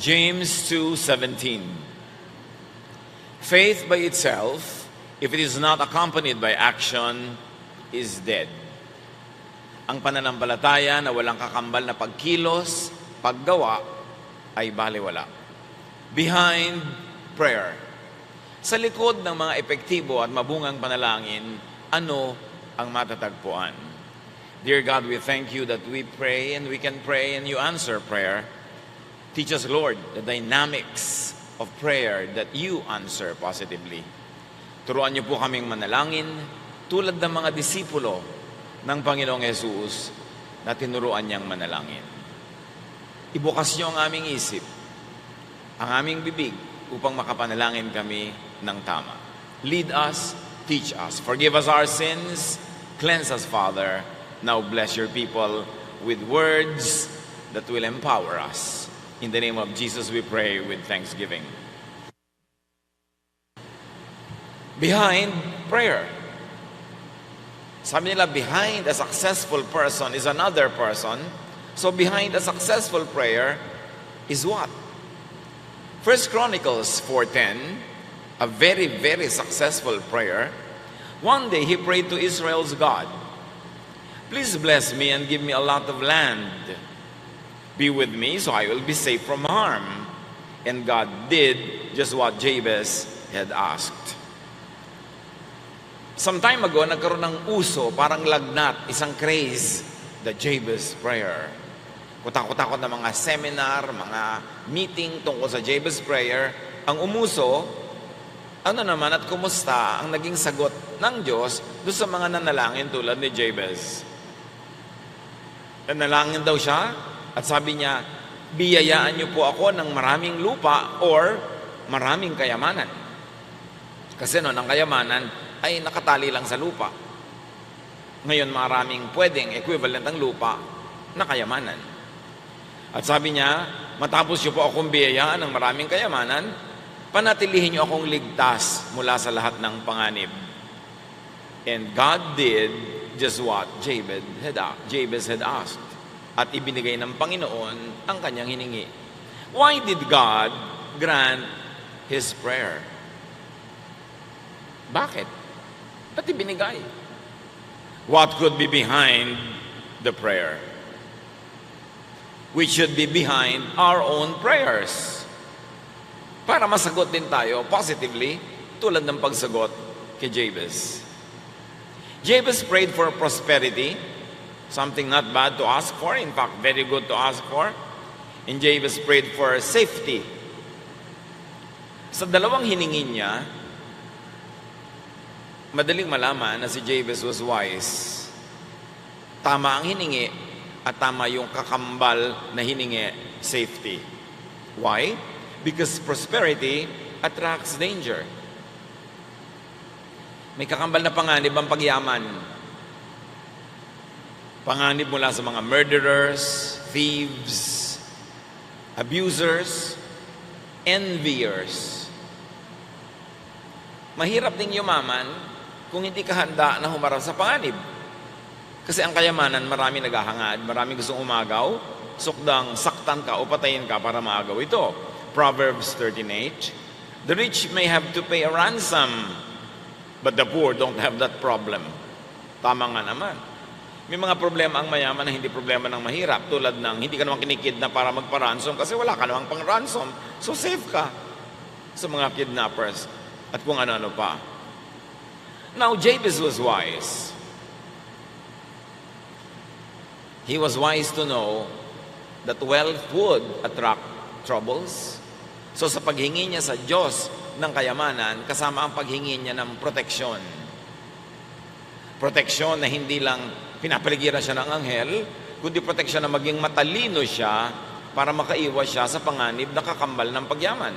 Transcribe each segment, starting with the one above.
James 2:17. Faith by itself, if it is not accompanied by action, is dead. Ang pananampalataya na walang kakambal na pagkilos, paggawa, ay baliwala. Behind prayer. Sa likod ng mga epektibo at mabungang panalangin, ano ang matatagpuan? Dear God, we thank you that we pray and we can pray and you answer prayer. Teach us, Lord, the dynamics of prayer that you answer positively. Turuan niyo po kaming manalangin tulad ng mga disipulo ng Panginoong Jesus na tinuruan niyang manalangin. Ibukas niyo ang aming isip, ang aming bibig upang makapanalangin kami ng tama. Lead us, teach us, forgive us our sins, cleanse us, Father. Now bless your people with words that will empower us. In the name of Jesus we pray with thanksgiving. Behind prayer. Sabi nila, behind a successful person is another person. So behind a successful prayer is what? 1 Chronicles 4:10, a very, very successful prayer. One day he prayed to Israel's God, please bless me and give me a lot of land. Be with me so I will be safe from harm. And God did just what Jabez had asked. Some time ago, nagkaroon ng uso, parang lagnat, isang craze, the Jabez prayer. Kutakot-takot na mga seminar, mga meeting tungkol sa Jabez prayer. Ang umuso, ano naman at kumusta ang naging sagot ng Diyos doon sa mga nanalangin tulad ni Jabez. Nanalangin daw siya at sabi niya, biyayaan niyo po ako ng maraming lupa or maraming kayamanan. Kasi noon, ang kayamanan ay nakatali lang sa lupa. Ngayon, maraming pwedeng equivalent ang lupa na kayamanan. At sabi niya, matapos niyo po akong biyayaan ng maraming kayamanan, panatilihin niyo akong ligtas mula sa lahat ng panganib. And God did just what Jabez had asked. At ibinigay ng Panginoon ang kanyang hiningi. Why did God grant his prayer? Bakit? Ba't ibinigay? What could be behind the prayer? We should be behind our own prayers. Para masagot din tayo positively tulad ng pagsagot kay Jabez. Jabez prayed for prosperity, something not bad to ask for, in fact, very good to ask for. And Jabez prayed for safety. Sa dalawang hiningin niya, madaling malaman na si Jabez was wise. Tama ang hiningi at tama yung kakambal na hiningi, safety. Why? Because prosperity attracts danger. May kakambal na panganib ang pagyaman. Panganib mula sa mga murderers, thieves, abusers, enviers. Mahirap ding yumaman kung hindi ka handa na humarap sa panganib. Kasi ang kayamanan, marami naghahangad, marami gustong umagaw, sukdang saktan ka o patayin ka para maagaw ito. Proverbs 13:8, the rich may have to pay a ransom, but the poor don't have that problem. Tama nga naman. May mga problema ang mayaman na hindi problema ng mahirap. Tulad ng hindi ka naman kinikidnap para magpa-ransom kasi wala ka namang pang-ransom. So safe ka sa mga kidnappers at kung ano-ano pa. Now, Jabez was wise. He was wise to know that wealth would attract troubles. So sa paghingi niya sa Diyos ng kayamanan, kasama ang paghingi niya ng proteksyon. Proteksyon na hindi lang pinapaligiran siya ng anghel, kundi proteksyon na maging matalino siya para makaiwas siya sa panganib na kakambal ng pagyaman.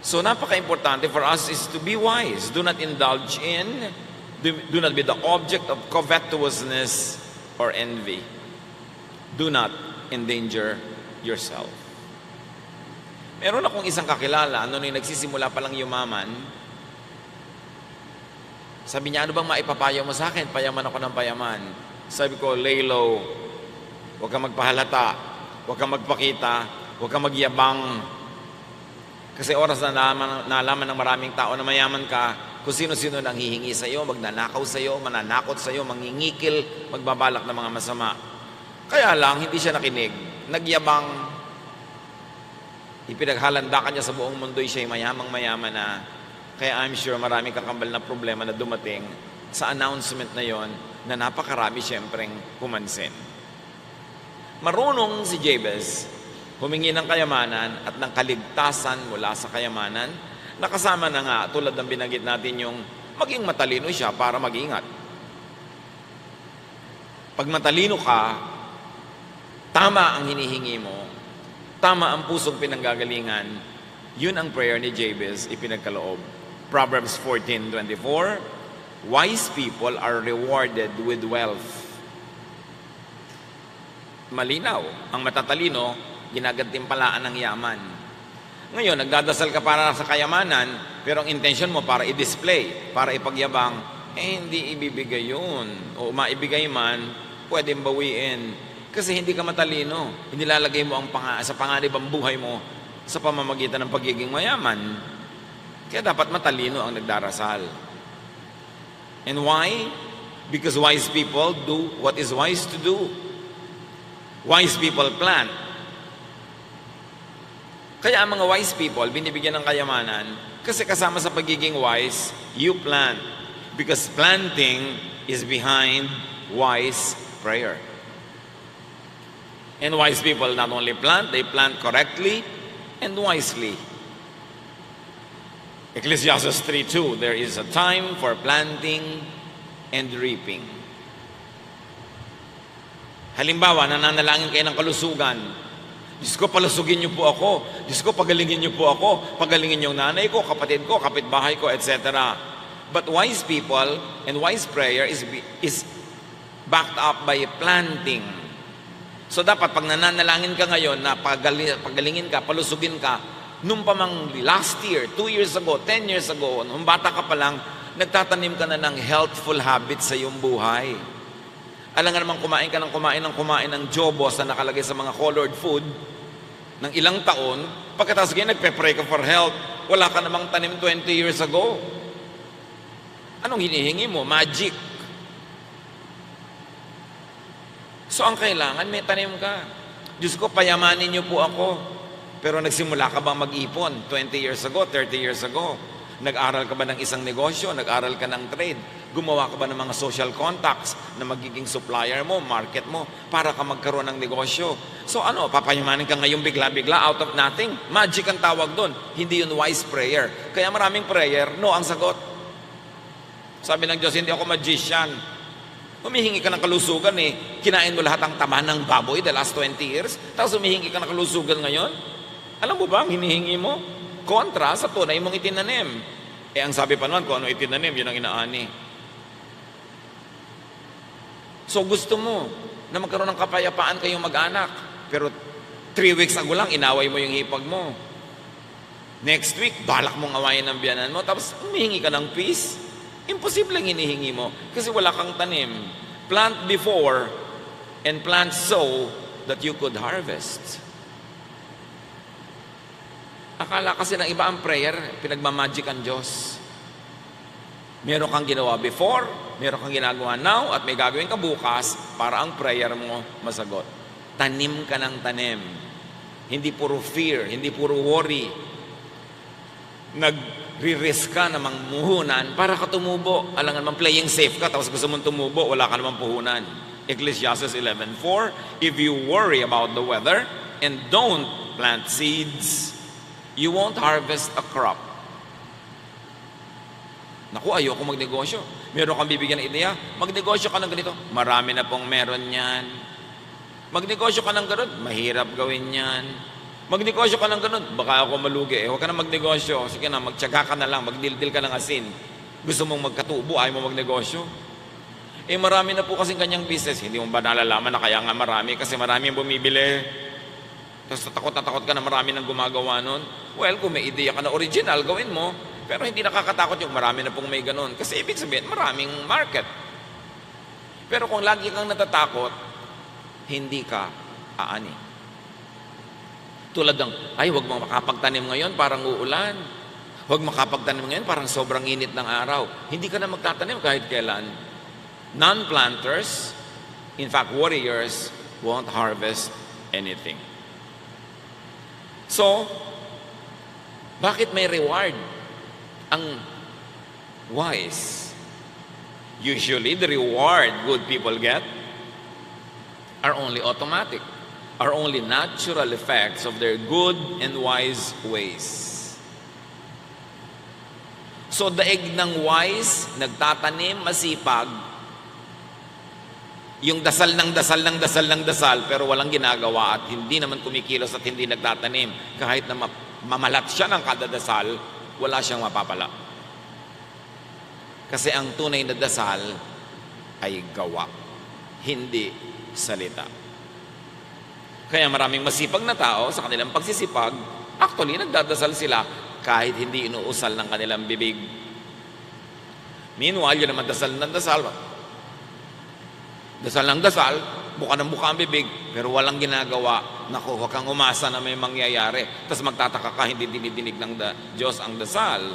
So napaka-importante for us is to be wise. Do not indulge in, do not be the object of covetousness or envy. Do not endanger yourself. Meron akong isang kakilala, nung nagsisimula pa lang yumaman, sabi niya, ano bang maipapayo mo sa akin? Payaman ako ng payaman. Sabi ko, lay low. Huwag kang magpahalata. huwag kang magpakita, huwag kang magyabang. Kasi oras na nalaman ng maraming tao na mayaman ka, kung sino-sino nang hihingi sa iyo, magnanakaw sa iyo, mananakot sa iyo, mangingikil, magbabalak ng mga masama. Kaya lang, hindi siya nakinig. Nagyabang, ipinaghalandakan niya sa buong mundo'y siya'y mayamang-mayaman na. Kaya I'm sure maraming kakambal na problema na dumating sa announcement na yon na napakarami siyempreng pumansin. Marunong si Jabez humingi ng kayamanan at ng kaligtasan mula sa kayamanan, nakasama na nga tulad ng binanggit natin yung maging matalino siya para mag-ingat. Pag matalino ka, tama ang hinihingi mo, tama ang pusong pinanggagalingan, yun ang prayer ni Jabez ipinagkaloob. Proverbs 14:24, wise people are rewarded with wealth. Malinaw, ang matatalino, ginagantimpalaan ng yaman. Ngayon, nagdadasal ka para sa kayamanan, pero ang intention mo para i-display, para ipagyabang, hindi ibibigay yun. O maibigay man, pwedeng bawiin. Kasi hindi ka matalino. Hindi lalagay mo sa panganib ang buhay mo sa pamamagitan ng pagiging mayaman. Kaya dapat matalino ang nagdarasal. And why? Because wise people do what is wise to do. Wise people plant. Kaya ang mga wise people, binibigyan ng kayamanan, kasi kasama sa pagiging wise, you plant. Because planting is behind wise prayer. And wise people not only plant, they plant correctly and wisely. Ecclesiastes 3:2, there is a time for planting and reaping. Halimbawa, nananalangin kayo ng kalusugan. Diyos ko, palusugin niyo po ako. Diyos ko, pagalingin niyo po ako. Pagalingin yung nanay ko, kapatid ko, kapitbahay ko, etc. But wise people and wise prayer is backed up by planting. So dapat pag nananalangin ka ngayon na pagalingin ka, palusugin ka, nung pa mang last year, 2 years ago, 10 years ago, nung bata ka pa lang, nagtatanim ka na ng healthful habits sa iyong buhay. Alam nga naman, kumain ng jobos na nakalagay sa mga colored food ng ilang taon, pagkatapos ngayon nagpe-pray ka for health, wala ka namang tanim 20 years ago. Anong hinihingi mo? Magic. So ang kailangan, may tanim ka. Diyos ko, payamanin niyo po ako. Pero nagsimula ka bang mag-ipon 20 years ago, 30 years ago? Nag-aral ka ba ng isang negosyo? Nag-aral ka ng trade? Gumawa ka ba ng mga social contacts na magiging supplier mo, market mo, para ka magkaroon ng negosyo? So papayamanin ka ngayong bigla-bigla out of nothing? Magic ang tawag doon. Hindi yun wise prayer. Kaya maraming prayer, no ang sagot. Sabi ng Diyos, hindi ako magician. Humihingi ka ng kalusugan kinain mo lahat ang taba ng baboy the last 20 years, tapos humihingi ka ng kalusugan ngayon? Alam mo ba, ang hinihingi mo? Kontra sa tunay mong itinanim. Ang sabi pa naman, kung ano itinanim, yun ang inaani. So gusto mo na magkaroon ng kapayapaan kayong mag-anak, pero 3 weeks ago lang, inaway mo yung hipag mo. Next week, balak mong awayin ng biyanan mo, tapos humihingi ka ng peace. Imposible ang hinihingi mo kasi wala kang tanim. Plant before and plant so that you could harvest. Akala kasi ng iba ang prayer, pinagmamagic ang Diyos. Meron kang ginawa before, meron kang ginagawa now, at may gagawin ka bukas para ang prayer mo masagot. Tanim ka ng tanim. Hindi puro fear, hindi puro worry. Nag-risk ka na mangmuhunan para ka tumubo. Alam nga naman, playing safe ka, tapos gusto mong tumubo, wala ka namang puhunan. Ecclesiastes 11:4, if you worry about the weather and don't plant seeds, you won't harvest a crop. Naku, ayoko magnegosyo. Meron kang bibigyan ng ideya, magnegosyo ka ng ganito. Marami na pong meron yan. Magnegosyo ka ng ganun, mahirap gawin yan. Magnegosyo ka ng ganun, baka ako malugi. Huwag ka na magnegosyo. Sige na, magtyaga ka na lang, magdildil ka ng asin. Gusto mong magkatubo, ayaw mo magnegosyo. Marami na po kasing kanyang business. Hindi mo ba nalalaman na kaya nga marami? Kasi marami yung bumibili. Tapos takot ka na marami nang gumagawa nun. Well, kung may ideya ka na original, gawin mo. Pero hindi nakakatakot yung marami na pong may ganun. Kasi ibig sabihin, maraming market. Pero kung lagi kang natatakot, hindi ka aani. Tulad ng, ay, huwag mo makapagtanim ngayon, parang uulan. Huwag makapagtanim ngayon, parang sobrang init ng araw. Hindi ka na magtatanim kahit kailan. Non-planters, in fact, warriors, won't harvest anything. So, bakit may reward ang wise? Usually, the reward good people get are only automatic, are only natural effects of their good and wise ways. So, daig ng wise, nagtatanim, masipag, yung dasal ng dasal ng dasal ng dasal, pero walang ginagawa at hindi naman kumikilos at hindi nagtatanim. Kahit na mamalat siya ng kadadasal, wala siyang mapapala. Kasi ang tunay na dasal ay gawa, hindi salita. Kaya maraming masipag na tao sa kanilang pagsisipag, actually nagdadasal sila kahit hindi inuusal ng kanilang bibig. Meanwhile, yun naman dasal ng dasal. Dasal ng dasal, buka ng buka ang bibig, pero walang ginagawa. Naku, huwag kang umasa na may mangyayari. Tapos magtataka ka, hindi dinidinig ng Diyos ang dasal.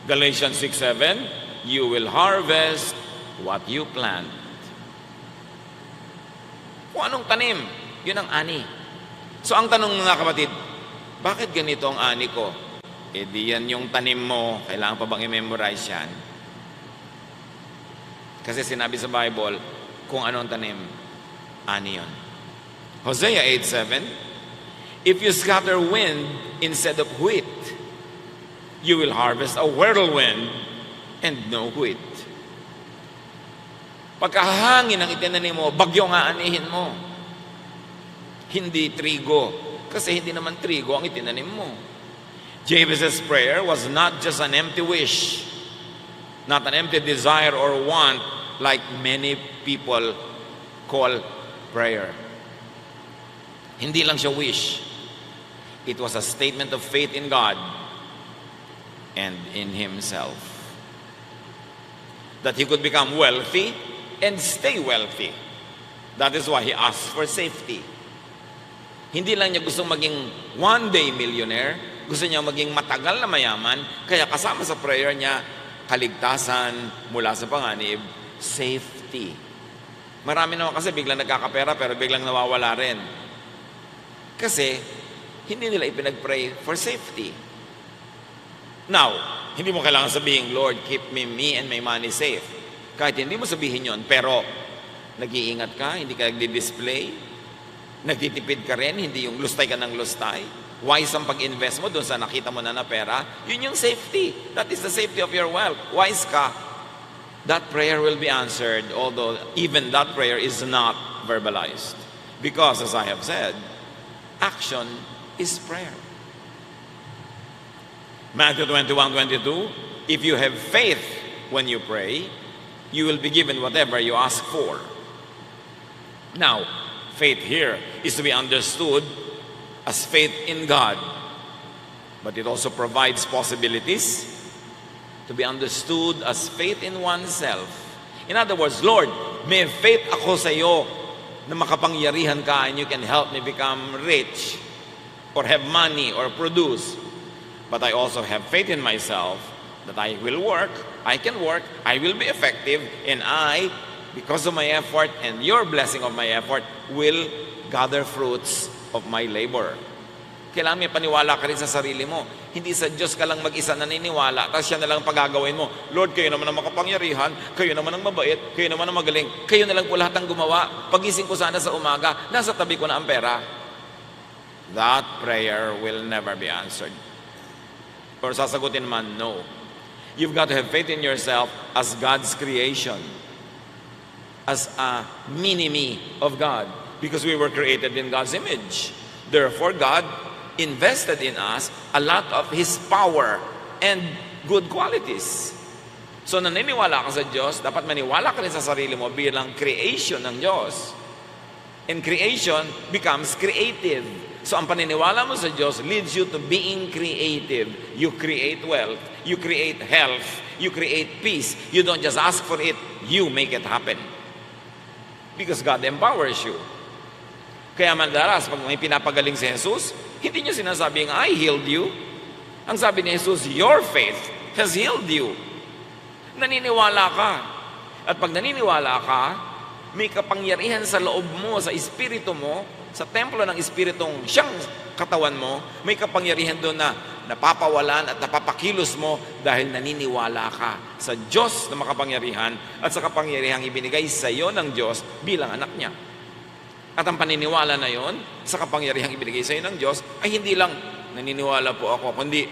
Galatians 6:7, you will harvest what you plant. Kung anong tanim, yun ang ani. So ang tanong mga kapatid, bakit ganito ang ani ko? Eh di yan yung tanim mo, kailangan pa bang i-memorize yan? Kasi sinabi sa Bible, kung ano ang tanim, ani yun. Hosea 8:7, if you scatter wind instead of wheat, you will harvest a whirlwind and no wheat. Pagkahangin ang itinanim mo, bagyo nga anihin mo. Hindi trigo. Kasi hindi naman trigo ang itinanim mo. Jabez's prayer was not just an empty wish, not an empty desire or want like many people call prayer. Hindi lang siya wish. It was a statement of faith in God and in himself. That he could become wealthy and stay wealthy. That is why he asked for safety. Hindi lang niya gustong maging one-day millionaire, gusto niya maging matagal na mayaman, kaya kasama sa prayer niya, kaligtasan mula sa panganib, safety. Marami naman kasi biglang nagkakapera pero biglang nawawala rin. Kasi hindi nila ipinag-pray for safety. Now, hindi mo kailangan sabihin, Lord, keep me and my money safe. Kahit hindi mo sabihin yon, pero nag-iingat ka, hindi ka nagdi-display, nagtitipid ka rin, hindi yung lustay ka ng lustay. Wise ang pag-invest mo doon sa nakita mo na pera, yun yung safety. That is the safety of your wealth. Wise ka. That prayer will be answered, although even that prayer is not verbalized. Because, as I have said, action is prayer. Matthew 21:22, if you have faith when you pray, you will be given whatever you ask for. Now, faith here is to be understood as faith in God, but it also provides possibilities to be understood as faith in oneself. In other words, Lord, may faith ako sa iyo na makapangyarihan ka and you can help me become rich or have money or produce. But I also have faith in myself that I will work, I can work, I will be effective, and I, because of my effort and your blessing of my effort, will gather fruits of my labor. Kailangan may paniwala ka rin sa sarili mo. Hindi sa Diyos ka lang mag-isa naniniwala, tapos siya na lang pagagawin mo. Lord, kayo naman ang makapangyarihan, kayo naman ang mabait, kayo naman ang magaling, kayo na lang po lahat ang gumawa. Pagising ko sana sa umaga, nasa tabi ko na ang pera. That prayer will never be answered. Or sasagutin man, no. You've got to have faith in yourself as God's creation, as a mini-me of God, because we were created in God's image. Therefore, God invested in us a lot of His power and good qualities. So, naniniwala ka sa Diyos, dapat maniwala ka rin sa sarili mo bilang creation ng Diyos. And creation becomes creative. So, ang paniniwala mo sa Diyos leads you to being creative. You create wealth, you create health, you create peace. You don't just ask for it, you make it happen. Because God empowers you. Kaya madalas, pag may pinapagaling si Jesus, hindi niya sinasabing, I healed you. Ang sabi ni Jesus, your faith has healed you. Naniniwala ka. At pag naniniwala ka, may kapangyarihan sa loob mo, sa espiritu mo, sa templo ng espiritong siyang katawan mo, may kapangyarihan doon na napapawalan at napapakilos mo dahil naniniwala ka sa Diyos na makapangyarihan at sa kapangyarihang ibinigay sa iyo ng Diyos bilang anak niya. At ang paniniwala na yon sa kapangyarihang ibinigay sa iyo ng Diyos ay hindi lang naniniwala po ako, kundi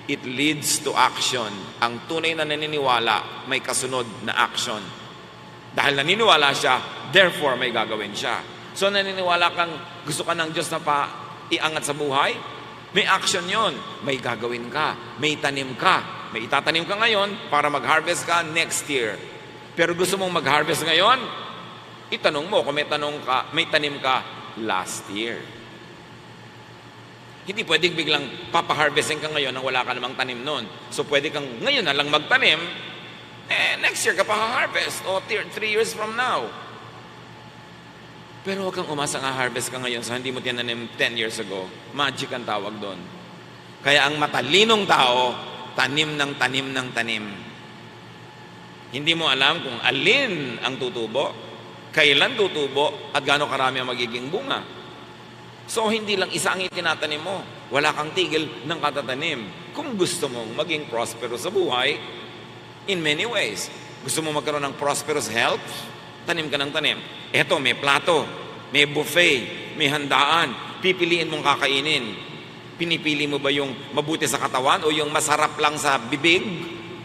it leads to action. Ang tunay na naniniwala may kasunod na action. Dahil naniniwala siya, therefore may gagawin siya. So naniniwala kang gusto ka ng Diyos na iangat sa buhay, may action yon. May gagawin ka, may tanim ka. May itatanim ka ngayon para mag-harvest ka next year. Pero gusto mong mag-harvest ngayon, itanong mo kung may tanim ka last year. Hindi pwedeng biglang papaharvesting ka ngayon nang wala ka namang tanim noon. So pwede kang ngayon na lang magtanim, next year ka pa-harvest o 3 years from now. Pero huwag kang umasa nga harvest ka ngayon sa hindi mo tinanim 10 years ago. Magic ang tawag doon. Kaya ang matalinong tao, tanim ng tanim ng tanim. Hindi mo alam kung alin ang tutubo, kailan tutubo, at gaano karami ang magiging bunga. So, hindi lang isa ang itinatanim mo. Wala kang tigil ng katatanim. Kung gusto mong maging prosperous sa buhay, in many ways. Gusto mo magkaroon ng prosperous health? Tanim ka ng tanim. Eto, may plato, may buffet, may handaan. Pipiliin mong kakainin. Pinipili mo ba yung mabuti sa katawan o yung masarap lang sa bibig,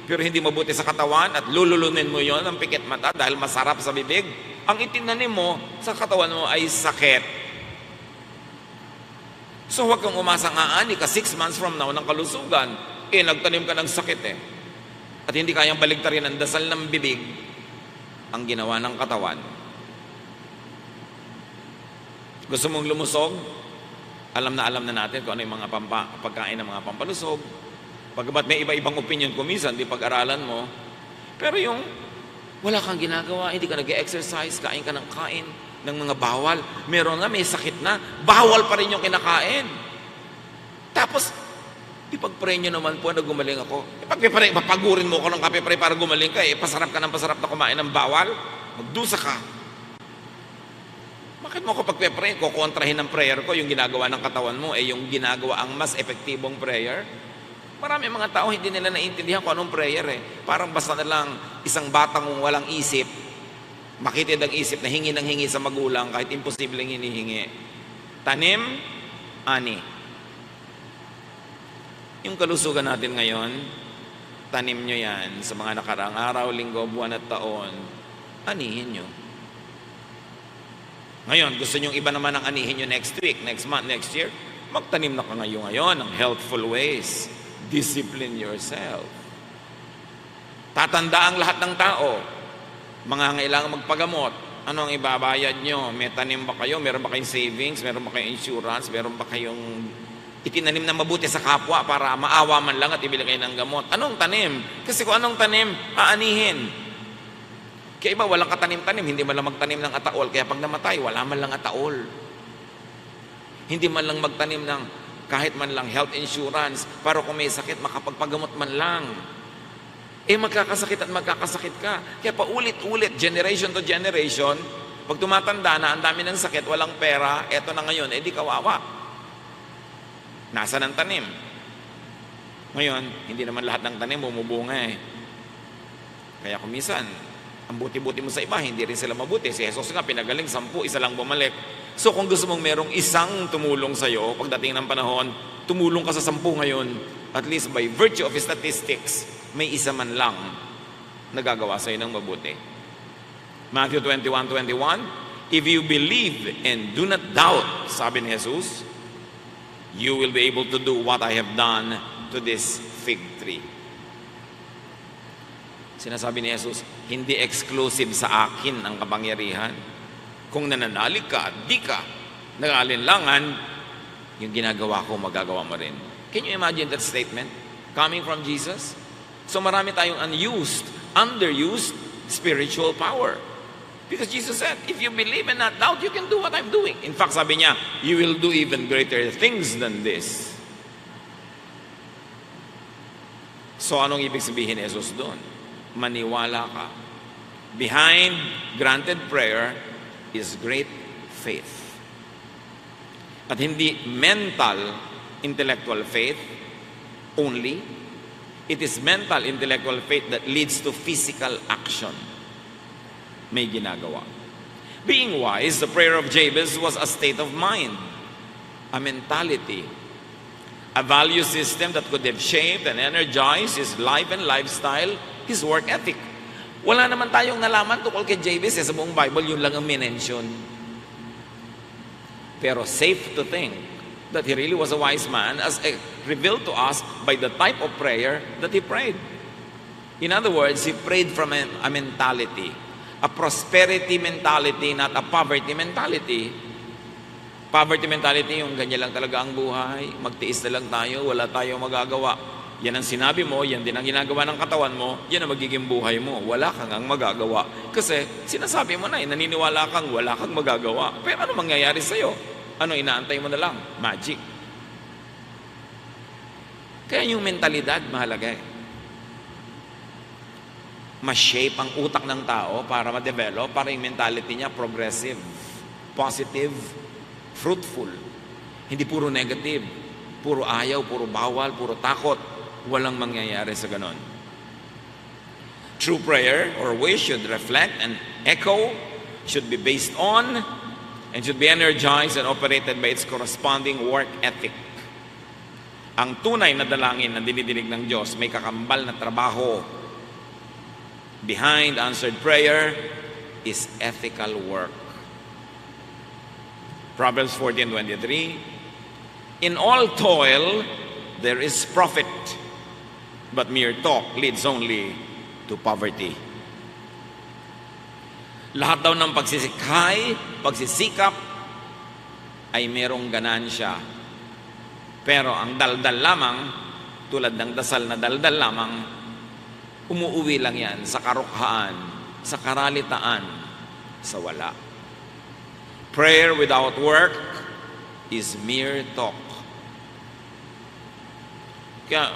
pero hindi mabuti sa katawan at lululunin mo yon ng pikit mata dahil masarap sa bibig? Ang itinanim mo sa katawan mo ay sakit. So huwag kang umasang aani ka 6 months from now ng kalusugan. Nagtanim ka ng sakit At hindi kayang baligtarin ang dasal ng bibig ang ginawa ng katawan. Gusto mong lumusog? Alam na natin kung ano yung mga pagkain ng mga pampalusog. Pagkabat may iba-ibang opinion ko minsan, di pag-aralan mo. Pero yung wala kang ginagawa, hindi ka nag-exercise, kain ka ng kain ng mga bawal. Meron nga, may sakit na, bawal pa rin yung kinakain. Tapos, ipag-pray nyo naman po na gumaling ako. Papagurin mo ko ng kape-pray para gumaling ka. Pasarap ka ng pasarap na kumain ng bawal. Magdusa ka. Bakit mo ako pagpe-pray? Kukontrahin ng prayer ko, yung ginagawa ng katawan mo, yung ginagawa ang mas epektibong prayer. Marami mga tao hindi nila naiintindihan kung anong prayer Parang basta na lang isang batang walang isip, makitid ang isip na hingi ng hingi sa magulang kahit imposibleng hinihingi. Tanim, ani. Yung kalusugan natin ngayon, tanim nyo yan sa mga nakaraang araw, linggo, buwan at taon. Anihin nyo. Ngayon, gusto nyo iba naman ang anihin nyo next week, next month, next year? Magtanim na ka ngayon ng healthful ways. Discipline yourself. Tatanda ang lahat ng tao. Mangangailangan magpagamot. Ano ang ibabayad nyo? May tanim ba kayo? Meron ba kayong savings? Meron ba kayong insurance? Meron ba kayong itinanim na mabuti sa kapwa para maawa man lang at ibili kayo ng gamot? Anong tanim? Kasi kung anong tanim, aanihin. Kaya iba, walang katanim-tanim. Hindi man lang magtanim ng ataol. Kaya pag namatay, wala man lang ataol. Hindi man lang magtanim ng kahit man lang health insurance para kung may sakit, makapagpagamot man lang. Magkakasakit at magkakasakit ka. Kaya paulit-ulit, generation to generation, pag tumatanda na, ang dami ng sakit, walang pera, eto na ngayon, di kawawa. Nasa ng tanim. Ngayon, hindi naman lahat ng tanim bumubunga Kaya kumisan, ang buti-buti mo sa iba, hindi rin sila mabuti. Si Jesus nga, pinagaling 10, isa lang bumalik. So kung gusto mong merong isang tumulong sa'yo, pagdating ng panahon, tumulong ka sa 10 ngayon, at least by virtue of statistics, may isa man lang nagagawa sa'yo ng mabuti. Matthew 21:21, if you believe and do not doubt, sabi ni Jesus, you will be able to do what I have done to this fig tree. Sinasabi ni Jesus, hindi exclusive sa akin ang kapangyarihan. Kung nananalig ka at di ka nag-alinlangan, yung ginagawa ko, magagawa mo rin. Can you imagine that statement coming from Jesus? So marami tayong unused, underused spiritual power. Because Jesus said, if you believe and not doubt, you can do what I'm doing. In fact, sabi niya, you will do even greater things than this. So anong ibig sabihin ni Jesus doon? Maniwala ka. Behind granted prayer is great faith. At hindi mental, intellectual faith only. It is mental, intellectual faith that leads to physical action. May ginagawa. Being wise, the prayer of Jabez was a state of mind, a mentality, a value system that could have shaped and energized his life and lifestyle, his work ethic. Wala naman tayong nalaman tungkol kay Jabez sa buong Bible, yun lang ang minention. Pero safe to think that he really was a wise man as revealed to us by the type of prayer that he prayed. In other words, he prayed from a mentality, a prosperity mentality, not a poverty mentality. Poverty mentality, yung ganyan lang talaga ang buhay, magtiis na lang tayo, wala tayong magagawa. Yan ang sinabi mo, yan din ang ginagawa ng katawan mo, yan ang magiging buhay mo. Wala kang ang magagawa. Kasi sinasabi mo na, naniniwala kang wala kang magagawa. Pero ano mangyayari sa'yo? Ano, inaantay mo na lang? Magic. Kaya yung mentalidad, mahalaga eh. Ma-shape ang utak ng tao para ma-develop, para yung mentality niya progressive, positive, fruitful. Hindi puro negative, puro ayaw, puro bawal, puro takot. Walang mangyayari sa ganon. True prayer or wish should reflect and echo, should be based on, and should be energized and operated by its corresponding work ethic. Ang tunay na dalangin na dinidinig ng Diyos may kakambal na trabaho. Behind answered prayer is ethical work. Proverbs 14:23, in all toil there is profit, but mere talk leads only to poverty. Lahat daw ng pagsisikhay, pagsisikap ay merong ganansya. Pero ang daldal lamang, tulad ng dasal na daldal lamang, umuuwi lang yan sa karukhaan, sa karalitaan, sa wala. Prayer without work is mere talk. Kaya,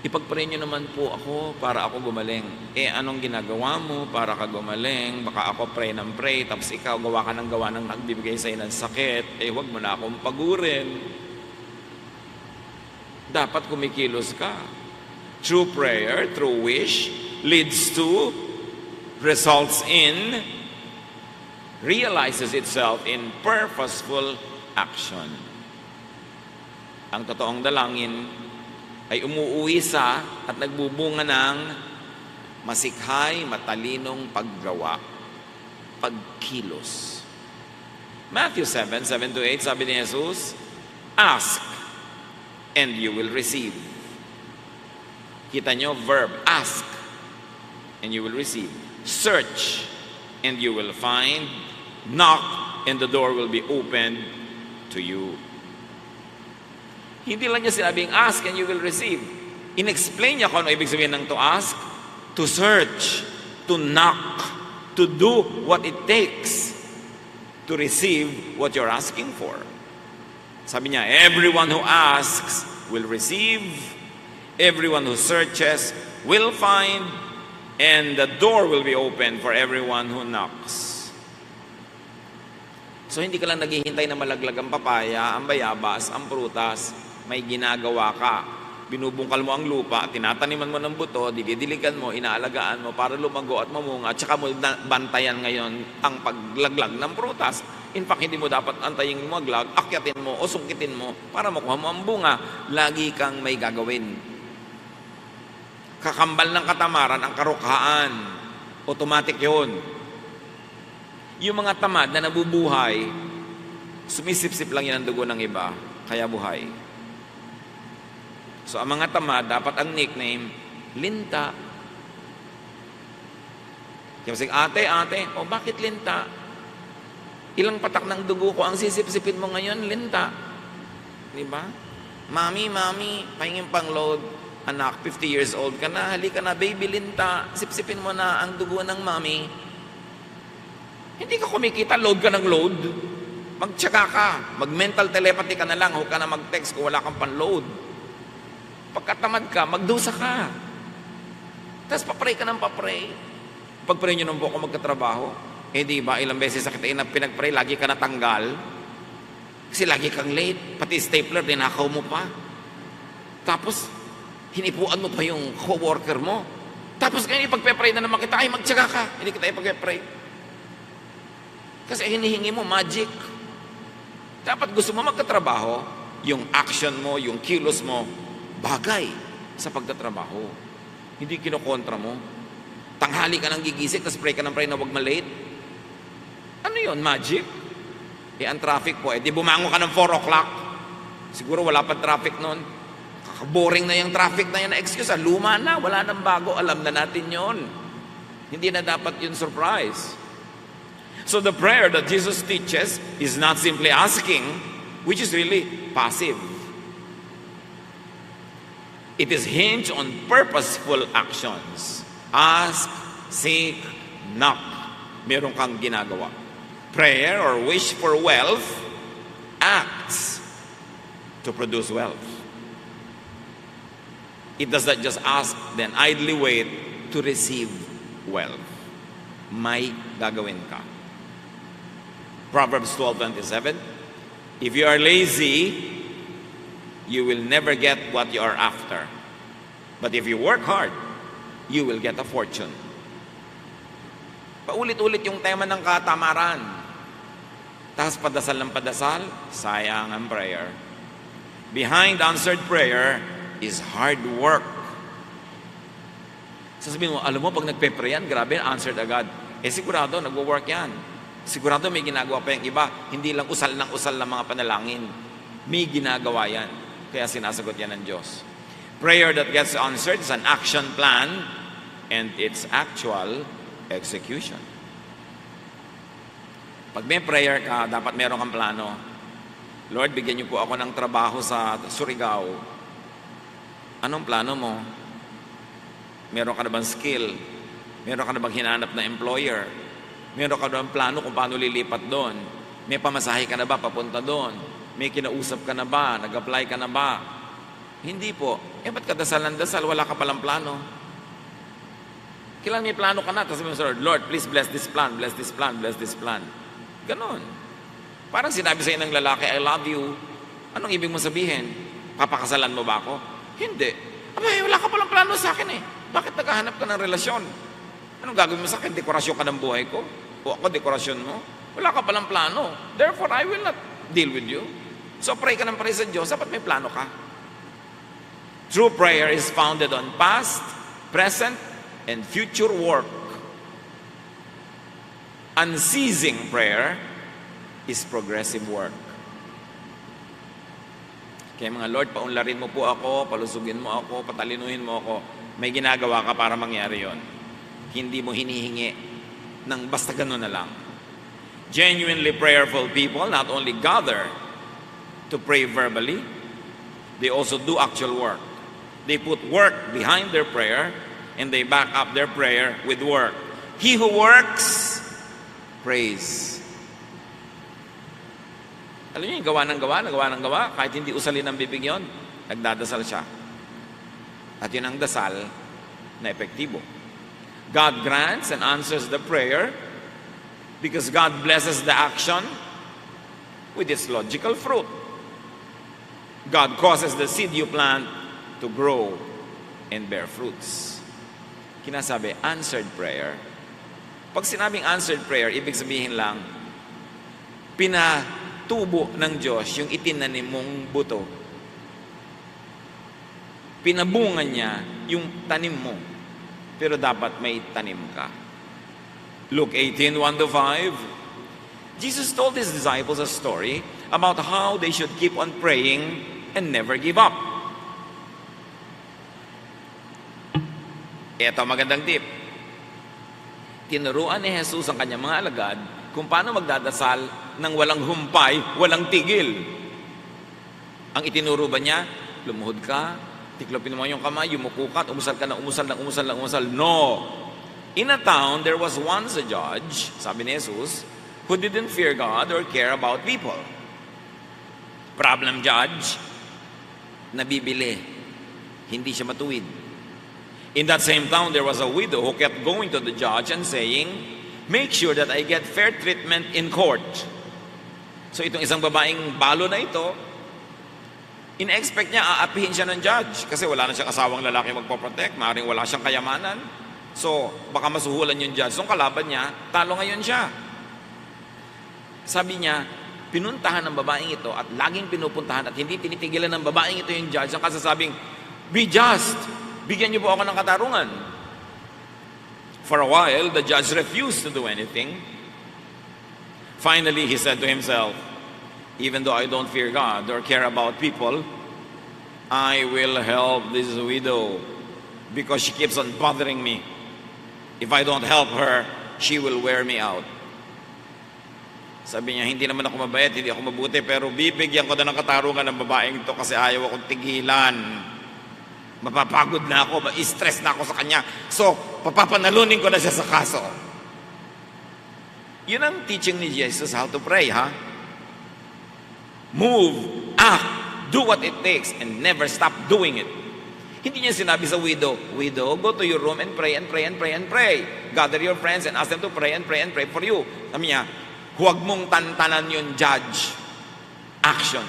ipag-pray nyo naman po ako para ako gumaling. Anong ginagawa mo para ka gumaling? Baka ako pray ng pray, tapos ikaw gawa ka ng nagbibigay sa'yo ng sakit. Huwag mo na akong pagurin. Dapat kumikilos ka. True prayer, true wish, leads to, results in, realizes itself in purposeful action. Ang totoong dalangin ay umuuwi sa at nagbubunga ng masikhay, matalinong paggawa, pagkilos. Matthew 7:7-8, sabi ni Jesus, ask and you will receive. Kita nyo, verb, ask and you will receive. Search and you will find. Knock and the door will be opened to you. Hindi lang niya sinabing ask and you will receive. In-explain niya kung ano ibig sabihin ng to ask, to search, to knock, to do what it takes to receive what you're asking for. Sabi niya, everyone who asks will receive, everyone who searches will find, and the door will be open for everyone who knocks. So hindi ka lang naghihintay na malaglag ang papaya, ang bayabas, ang prutas. May ginagawa ka. Binubungkal mo ang lupa, tinataniman mo ng buto, didiligan mo, inaalagaan mo para lumago at mamunga, at saka mo bantayan ngayon ang paglaglag ng prutas. In fact, hindi mo dapat antayin lumaglag, akyatin mo o sungkitin mo para makuha mo ang bunga. Lagi kang may gagawin. Kakambal ng katamaran ang karukhaan. Automatic yun. Yung mga tamad na nabubuhay, sumisip-sip lang yan ang dugo ng iba, kaya buhay. So, ang mga tamad, dapat ang nickname, linta. Kasi, ate, bakit linta? Ilang patak ng dugo ko ang sisip-sipin mo ngayon, linta. Diba? Mami, pahingin pang load. Anak, 50 years old ka na, halika na, baby linta. Sipsipin mo na ang dugo ng mami. Hindi ka kumikita, load ka ng load. Magtyaga ka. Mag-mental telepathy ka na lang. Huwag ka na mag-text kung wala kang pan-load. Pagkatamad ka, magdusa ka. Tapos papray ka ng papray. Pag-pray nyo nung buko magkatrabaho, di ba, ilang beses sa kita pinag-pray, lagi ka natanggal. Kasi lagi kang late. Pati stapler, dinakaw mo pa. Tapos, hinipuan mo pa yung co-worker mo. Tapos ngayon, ipag-pray na naman kita, ay magtyaga ka. Hindi kita ipag-pray. Kasi hinihingi mo magic. Dapat gusto mo magkatrabaho, yung action mo, yung kilos mo, bagay sa pagtatrabaho. Hindi kinokontra mo. Tanghali ka nang gigising, tapos pray ka ng pray na wag malate. Ano yon, magic? Ang traffic po, di bumangon ka ng 4 o'clock. Siguro wala pa traffic noon. Boring na yung traffic na yan na excuse. Luma na, wala nang bago. Alam na natin yon. Hindi na dapat yun surprise. So the prayer that Jesus teaches is not simply asking, which is really passive. It is hinged on purposeful actions. Ask, seek, knock. Meron kang ginagawa. Prayer or wish for wealth acts to produce wealth. It does not just ask, then idly wait to receive wealth. May gagawin ka. Proverbs 12:27. If you are lazy, you will never get what you are after. But if you work hard, you will get a fortune. Paulit-ulit yung tema ng katamaran. Tapos padasal ng padasal, sayang ang prayer. Behind answered prayer is hard work. Sasabihin mo, alam mo, pag nagpe-pray yan, grabe, answered agad. Sigurado, nagwo-work yan. Sigurado may ginagawa pa yung iba. Hindi lang usal ng mga panalangin. May ginagawa yan. Kaya sinasagot yan ng Diyos. Prayer that gets answered is an action plan and its actual execution. Pag may prayer ka, dapat meron kang plano. Lord, bigyan niyo po ako ng trabaho sa Surigao. Anong plano mo? Meron ka na bang skill? Meron ka na bang hinanap na employer? Meron ka na bang plano kung paano lilipat doon? May pamasahe ka na ba papunta doon? May kinausap ka na ba? Nag-apply ka na ba? Hindi po. Ba't ka dasal ng dasal? Wala ka palang plano. Kailangan may plano ka na. Tapos sabi mo, Lord, please bless this plan, bless this plan, bless this plan. Ganon. Parang sinabi sa'yo ng lalaki, I love you. Anong ibig mo sabihin? Papakasalan mo ba ako? Hindi. Abay, wala ka palang plano sa akin eh. Bakit naghahanap ka ng relasyon? Anong gagawin mo sa akin? Dekorasyon ka ng buhay ko? O ako, dekorasyon mo? Wala ka palang plano. Therefore, I will not deal with you. So, pray ka ng pray sa Diyos. Dapat may plano ka. True prayer is founded on past, present, and future work. Unceasing prayer is progressive work. Kaya mga Lord, paunlarin mo po ako, palusugin mo ako, patalinuhin mo ako. May ginagawa ka para mangyari yon. Hindi mo hinihingi ng basta gano'n na lang. Genuinely prayerful people not only gather to pray verbally, they also do actual work. They put work behind their prayer and they back up their prayer with work. He who works, prays. Alam niyo yung gawa ng gawa, kahit hindi usalin ng bibig yun, nagdadasal siya. At yun ang dasal na epektibo. God grants and answers the prayer because God blesses the action with its logical fruit. God causes the seed you plant to grow and bear fruits. Kinasabi, answered prayer. Pag sinabing answered prayer, ibig sabihin lang, pinatubo ng Diyos yung itinanim mong buto. Pinabungan niya yung tanim mo. Pero dapat may tanim ka. Luke 18:1-5. Jesus told his disciples a story about how they should keep on praying and never give up. Ito magandang tip. Tinuruan ni Jesus ang kanyang mga alagad kung paano magdadasal ng walang humpay, walang tigil. Ang itinuro ba niya? Lumuhod ka, tiklopin mo yung kamay, yumuko ka, umusal ka na umusal. No! In a town, there was once a judge, sabi ni Jesus, who didn't fear God or care about people. Problem judge, nabibili. Hindi siya matuwid. In that same town, there was a widow who kept going to the judge and saying, make sure that I get fair treatment in court. So itong isang babaeng balo na ito, in-expect niya, aapihin siya ng judge kasi wala na siyang asawang lalaki magpoprotect, maaaring wala siyang kayamanan. So, baka masuhulan yung judge. So, kalaban niya, talo ngayon siya. Sabi niya, pinuntahan ng babaeng ito at laging pinupuntahan at hindi tinitigilan ng babaeng ito yung judge ang kasasabing, be just, bigyan niyo po ako ng katarungan. For a while, the judge refused to do anything. Finally, he said to himself, even though I don't fear God or care about people, I will help this widow because she keeps on bothering me. If I don't help her, she will wear me out. Sabi niya, hindi naman ako mabait, hindi ako mabuti, pero bibigyan ko na ng katarungan ng babaeng ito kasi ayaw akong tigilan. Mapapagod na ako, ma-stress na ako sa kanya. So, papapanalunin ko na siya sa kaso. Yun ang teaching ni Jesus how to pray, ha? Move, act, do what it takes, and never stop doing it. Hindi niya sinabi sa widow, go to your room and pray and pray and pray and pray. Gather your friends and ask them to pray and pray and pray for you. Sabi niya, huwag mong tantanan yung judge. Action.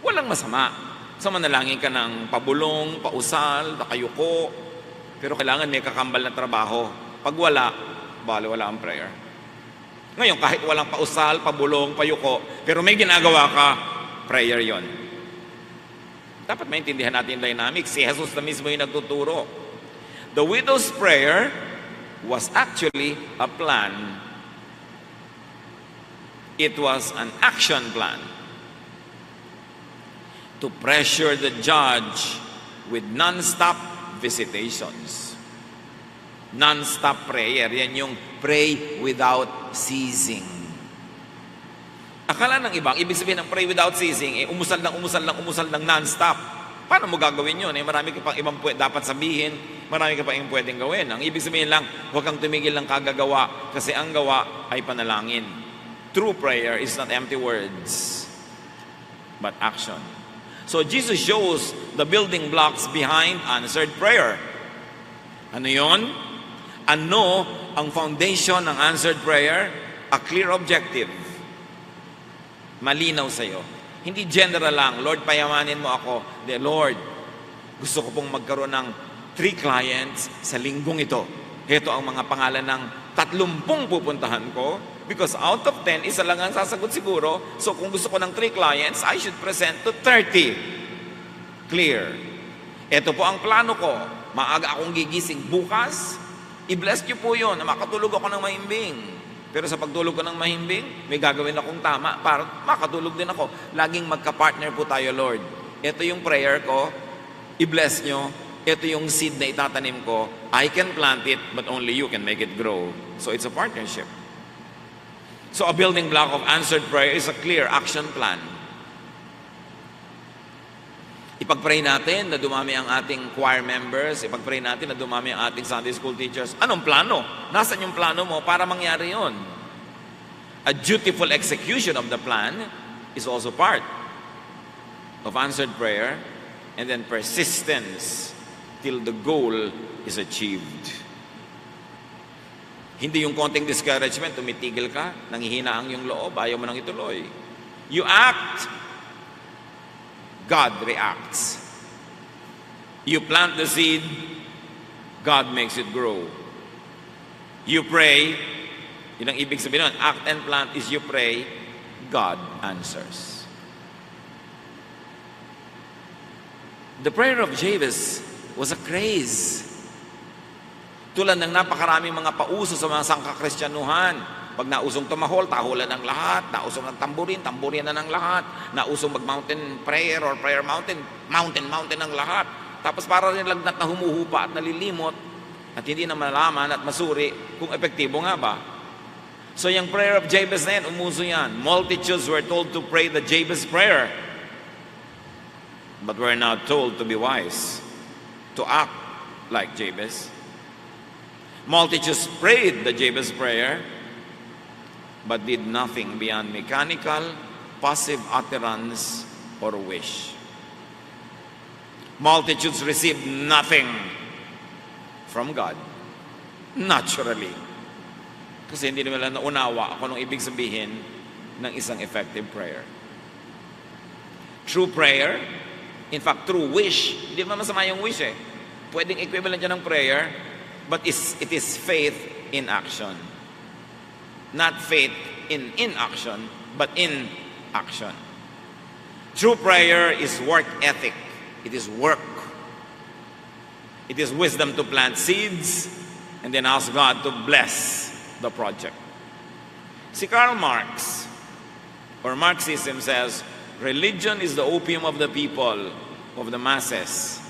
Walang masama. So manalangin ka ng pabulong, pausal, nakayuko. Pero kailangan may kakambal na trabaho. Pag wala, wala ang prayer. Ngayon, kahit walang pausal, pabulong, payuko, pero may ginagawa ka, prayer yon. Dapat maintindihan natin yung dynamics. Si Jesus na mismo yung nagtuturo. The widow's prayer was actually a plan. It was an action plan to pressure the judge with non-stop visitations. Non-stop prayer. Yan yung pray without ceasing. Akala ng ibang, ibig sabihin ng pray without ceasing, umusal ng non-stop. Paano mo gagawin yun? Marami ka pang ibang dapat sabihin, marami ka pang ibang pwedeng gawin. Ang ibig sabihin lang, huwag kang tumigil ng kagagawa kasi ang gawa ay panalangin. True prayer is not empty words, but action. So Jesus shows the building blocks behind answered prayer. Ano yun? Ano ang foundation ng answered prayer? A clear objective. Malinaw sa'yo. Hindi general lang, Lord, payamanin mo ako. De, Lord, gusto ko pong magkaroon ng 3 clients sa linggong ito. Ito ang mga pangalan ng 30 pupuntahan ko. Because out of 10, isa lang ang sasagot siguro. So kung gusto ko ng 3 clients, I should present to 30. Clear. Ito po ang plano ko. Maaga akong gigising bukas. I-bless niyo po yun na makatulog ako ng mahimbing. Pero sa pagtulog ko ng mahimbing, may gagawin akong tama para makatulog din ako. Laging magka-partner po tayo, Lord. Ito yung prayer ko. I-bless nyo. Ito yung seed na itatanim ko. I can plant it, but only you can make it grow. So it's a partnership. So a building block of answered prayer is a clear action plan. Ipag-pray natin na dumami ang ating choir members. Ipag-pray natin na dumami ang ating Sunday school teachers. Anong plano? Nasaan yung plano mo para mangyari yon? A dutiful execution of the plan is also part of answered prayer, and then persistence till the goal is achieved. Hindi yung konting discouragement, tumitigil ka, nanghihina ang yung loob, ayaw mo nang ituloy. You act, God reacts. You plant the seed, God makes it grow. You pray, yun ang ibig sabihin nun, act and plant is you pray, God answers. The prayer of Jabez was a craze. Tulad ng napakaraming mga pauso sa mga sangkakristyanuhan. Pag nausong tumahol, tahulan ng lahat. Nausong ng tamburin na ng lahat. Nausong mag-mountain prayer or prayer mountain ng lahat. Tapos para rin lagnat na humuhupa at nalilimot at hindi na malaman at masuri kung epektibo nga ba. So yung prayer of Jabez na yan, umuso yan. Multitudes were told to pray the Jabez prayer. But we're now told to be wise, to act, like Jabez. Multitudes prayed the Jabez prayer, but did nothing beyond mechanical, passive utterance or wish. Multitudes received nothing from God, naturally. Kasi hindi nila naunawa kung anong ibig sabihin ng isang effective prayer. True prayer, in fact, true wish, hindi naman masama yung wish eh. Pwedeng equivalent yan ng prayer, but it is faith in action. Not faith in inaction, but in action. True prayer is work ethic. It is work. It is wisdom to plant seeds and then ask God to bless the project. Si Karl Marx, or Marxism, says, religion is the opium of the people, of the masses.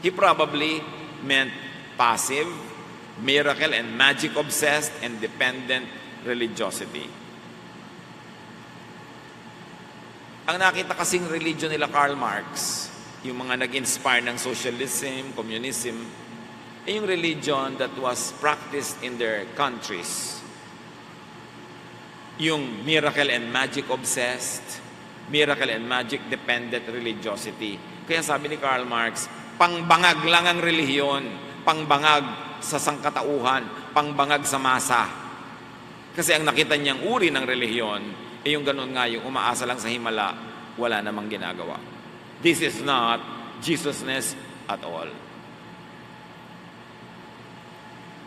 He probably meant passive, miracle and magic obsessed and dependent religiosity. Ang nakita kasing religion nila Karl Marx, yung mga nag-inspire ng socialism, communism, ay yung religion that was practiced in their countries. Yung miracle and magic obsessed, miracle and magic dependent religiosity. Kaya sabi ni Karl Marx, pangbangag lang ang relihiyon, pangbangag sa sangkatauhan, pangbangag sa masa. Kasi ang nakita niyang uri ng relihiyon, yung ganun nga, yung umaasa lang sa himala, wala namang ginagawa. This is not Jesusness at all.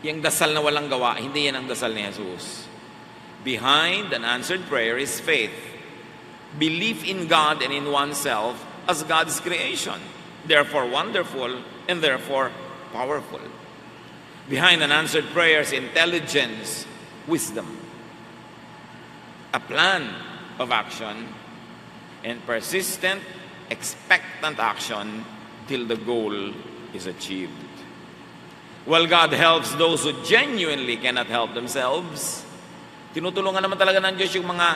Yung dasal na walang gawa, hindi yan ang dasal ni Jesus. Behind an answered prayer is faith. Belief in God and in oneself as God's creation. Therefore wonderful and therefore powerful. Behind an answered prayer is intelligence, wisdom, a plan of action, and persistent, expectant action till the goal is achieved. Well, God helps those who genuinely cannot help themselves. Tinutulungan naman talaga ng Diyos yung mga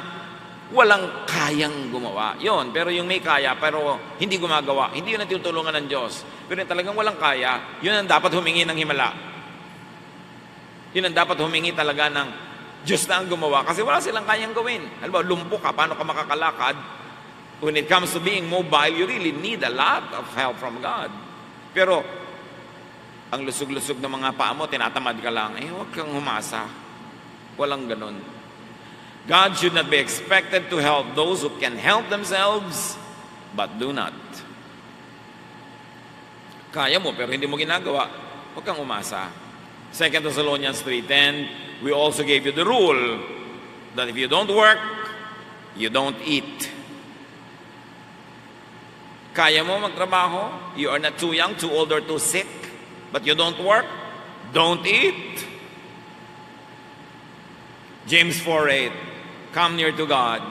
walang kayang gumawa. Yun, pero yung may kaya pero hindi gumagawa, hindi yun ang tinutulungan ng Diyos. Pero yung talagang walang kaya, yun ang dapat humingi ng himala. Yun ang dapat humingi talaga ng Diyos na ang gumawa kasi wala silang kayang gawin. Halimbawa, lumpo ka, paano ka makakalakad? When it comes to being mobile, you really need a lot of help from God. Pero, ang lusog-lusog ng mga paa mo, tinatamad ka lang, huwag kang humasa. Walang ganun. God should not be expected to help those who can help themselves, but do not. Kaya mo, pero hindi mo ginagawa, huwag kang umasa. 2 Thessalonians 3:10, we also gave you the rule that if you don't work, you don't eat. Kaya mo magtrabaho, you are not too young, too old, or too sick, but you don't work, don't eat. James 4:8, come near to God,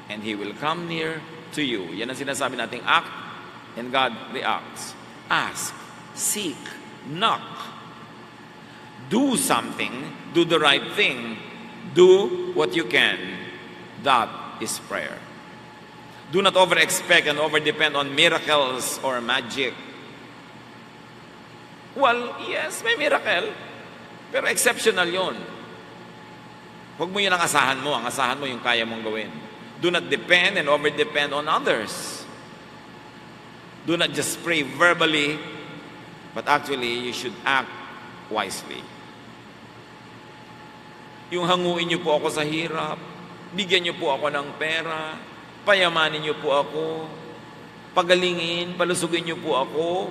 and He will come near to you. Yan ang sinasabi nating act, and God reacts. Ask, seek, knock. Do something, do the right thing, do what you can. That is prayer. Do not over-expect and over-depend on miracles or magic. Well, yes, may miracle, pero exceptional yon. Huwag mo yun ang asahan mo. Ang asahan mo yung kaya mong gawin. Do not depend and over-depend on others. Do not just pray verbally, but actually, you should act wisely. Yung hanguin niyo po ako sa hirap, bigyan niyo po ako ng pera, payamanin niyo po ako, pagalingin, palusugin niyo po ako,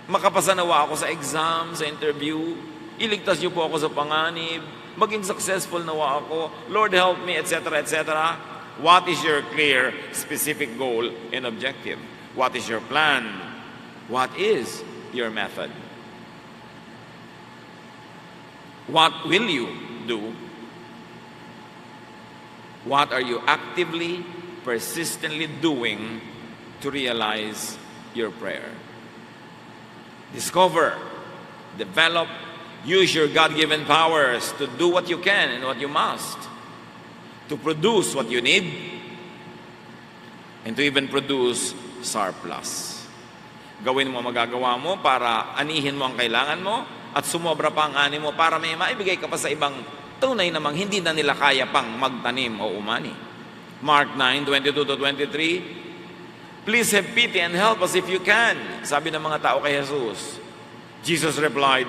makapasanawa ako sa exam, sa interview, iligtas niyo po ako sa panganib, maging successful nawa ako, Lord help me, etc., etc. What is your clear, specific goal and objective? What is your plan? What is your method? What will you do? What are you actively, persistently doing to realize your prayer? Discover, develop, use your God-given powers to do what you can and what you must, to produce what you need, and to even produce surplus. Gawin mo magagawa mo para anihin mo ang kailangan mo at sumobra pa ang ani mo para may maibigay ka pa sa ibang tunay namang hindi na nila kaya pang magtanim o umani. Mark 9:22-23, please have pity and help us if you can. Sabi ng mga tao kay Jesus. Jesus replied,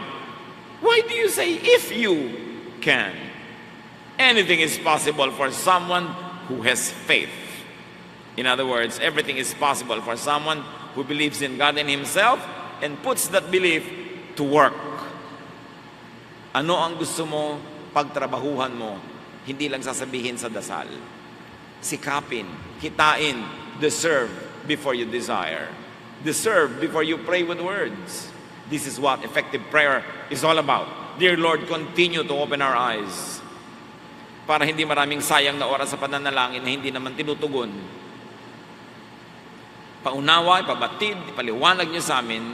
why do you say if you can? Anything is possible for someone who has faith. In other words, everything is possible for someone who believes in God and Himself and puts that belief to work. Ano ang gusto mo pagtrabahuhan mo? Hindi lang sasabihin sa dasal. Sikapin, kitain, deserve before you desire. Deserve before you pray with words. This is what effective prayer is all about. Dear Lord, continue to open our eyes para hindi maraming sayang na oras sa pananalangin na hindi naman tinutugon. Paunawa, ipabatid, ipaliwanag niyo sa amin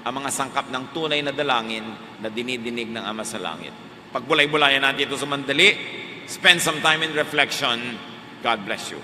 ang mga sangkap ng tunay na dalangin na dinidinig ng Ama sa Langit. Pagbulay-bulayan natin ito sa mandali, spend some time in reflection. God bless you.